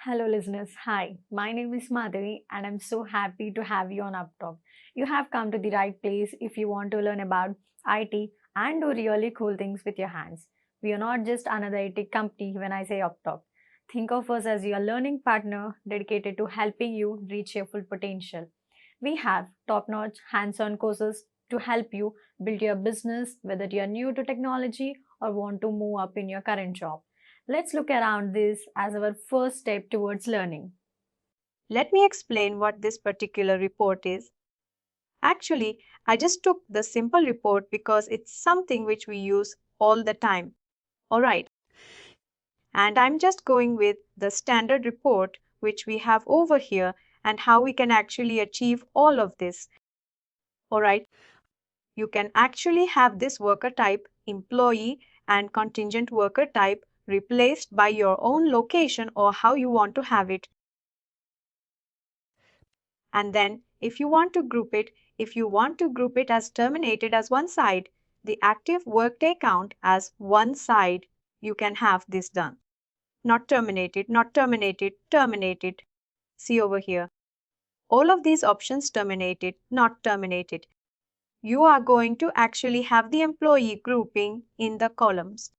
Hello, listeners. Hi, my name is Madhavi, and I'm so happy to have you on UppTalk. You have come to the right place if you want to learn about IT and do really cool things with your hands. We are not just another IT company when I say UppTalk. Think of us as your learning partner dedicated to helping you reach your full potential. We have top notch hands on courses to help you build your business, whether you're new to technology or want to move up in your current job. Let's look around this as our first step towards learning. Let me explain what this particular report is. Actually, I just took the simple report because it's something which we use all the time. Alright, and I'm just going with the standard report which we have over here and how we can actually achieve all of this. Alright, you can actually have this worker type, employee, and contingent worker type replaced by your own location or how you want to have it. And then if you want to group it as terminated as one side, the active workday count as one side, you can have this done. Not terminated, not terminated, terminated. See over here. All of these options terminated, not terminated. You are going to actually have the employee grouping in the columns.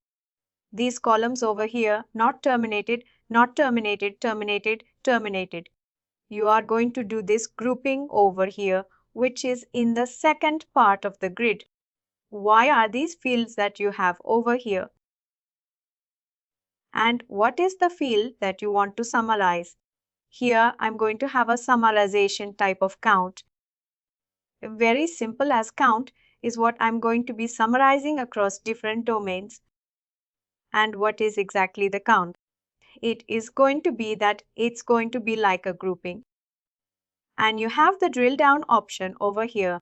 These columns over here, not terminated, not terminated, terminated, terminated. You are going to do this grouping over here, which is in the second part of the grid. Why are these fields that you have over here? And what is the field that you want to summarize? Here, I'm going to have a summarization type of count. Very simple as count is what I'm going to be summarizing across different domains. And what is exactly the count? It is going to be that it's going to be like a grouping. And you have the drill down option over here.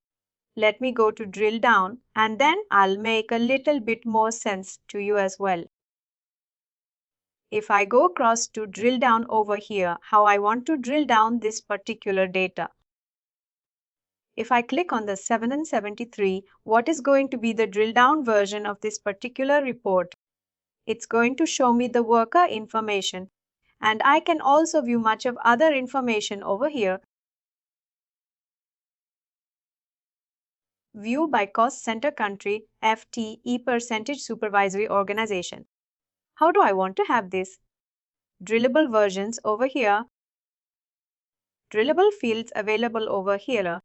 Let me go to drill down and then I'll make a little bit more sense to you as well. If I go across to drill down over here, how I want to drill down this particular data. If I click on the 7 and 73, what is going to be the drill down version of this particular report? It's going to show me the worker information, and I can also view much of other information over here. View by cost center country, FTE percentage supervisory organization. How do I want to have this? Drillable versions over here. Drillable fields available over here.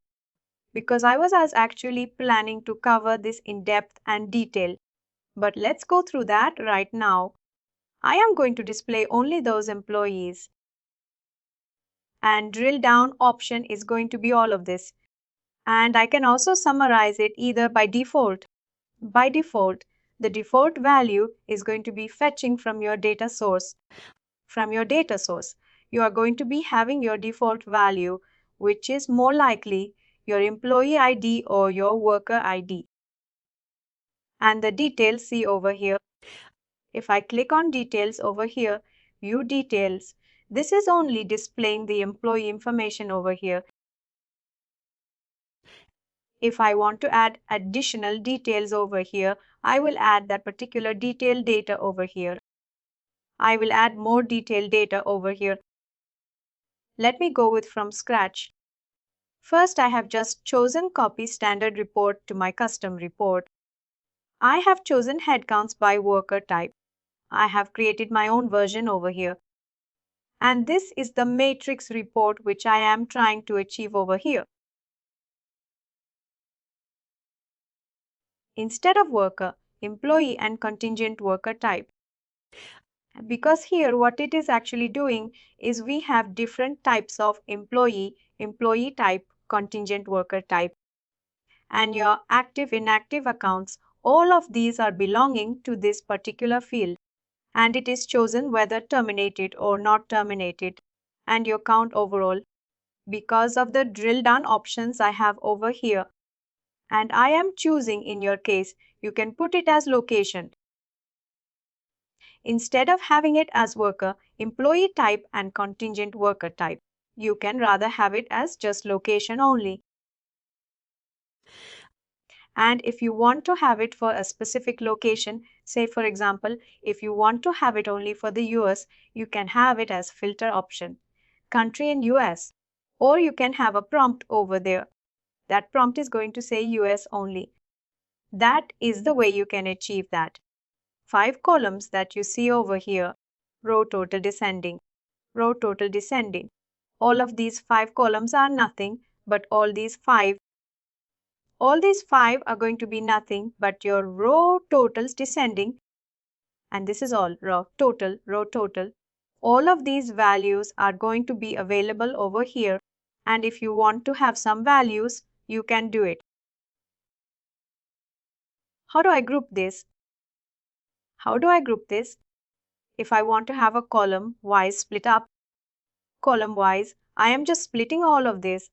Because I was actually planning to cover this in depth and detail. But let's go through that right now. I am going to display only those employees. And drill down option is going to be all of this. And I can also summarize it either by default. By default, the default value is going to be fetching from your data source. From your data source, you are going to be having your default value, which is more likely your employee ID or your worker ID. And the details see over here. If I click on details over here, view details, this is only displaying the employee information over here. If I want to add additional details over here, I will add that particular detailed data over here. I will add more detailed data over here. Let me go with from scratch. First, I have just chosen copy standard report to my custom report. I have chosen headcounts by worker type. I have created my own version over here. And this is the matrix report which I am trying to achieve over here. Instead of worker, employee and contingent worker type. Because here what it is actually doing is we have different types of employee type, contingent worker type. And your active inactive accounts, all of these are belonging to this particular field. And it is chosen whether terminated or not terminated. And your count overall. Because of the drill down options I have over here. And I am choosing in your case, you can put it as location. Instead of having it as worker, employee type and contingent worker type, you can rather have it as just location only. And if you want to have it for a specific location, say for example, if you want to have it only for the US, you can have it as filter option, country in US, or you can have a prompt over there. That prompt is going to say US only. That is the way you can achieve that. 5 columns that you see over here, row total descending, row total descending. All of these 5 columns are nothing, but all these 5 are going to be nothing but your row totals descending, and this is all row total, row total. All of these values are going to be available over here, and if you want to have some values, you can do it. How do I group this? If I want to have a column wise split up, column wise, I am just splitting all of this.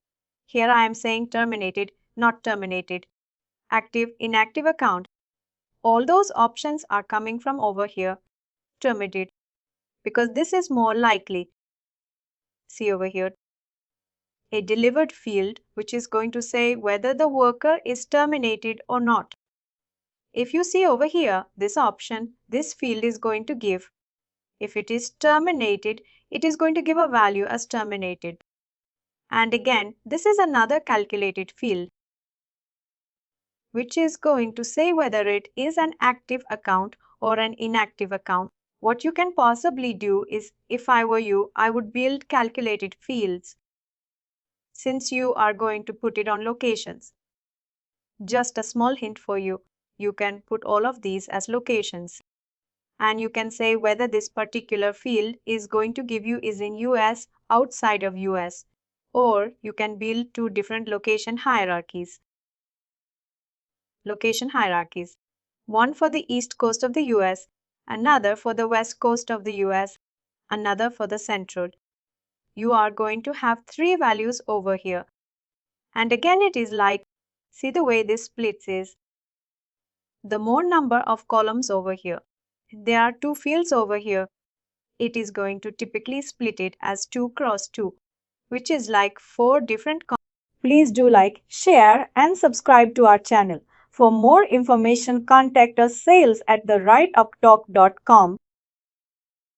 Here I am saying terminated, not terminated, active, inactive account. All those options are coming from over here, terminated, because this is more likely. See over here, a delivered field, which is going to say whether the worker is terminated or not. If you see over here, this option, this field is going to give, if it is terminated, it is going to give a value as terminated. And again, this is another calculated field, which is going to say whether it is an active account or an inactive account. What you can possibly do is, if I were you, I would build calculated fields since you are going to put it on locations. Just a small hint for you, you can put all of these as locations. And you can say whether this particular field is going to give you is in US, outside of US, or you can build 2 different location hierarchies. One for the east coast of the US, another for the west coast of the US, another for the central. You are going to have 3 values over here. And again it is like, see the way this splits is, the more number of columns over here. There are 2 fields over here. It is going to typically split it as 2 cross 2, which is like 4 different. Please do like, share, and subscribe to our channel. For more information, contact us sales@therightuptalk.com.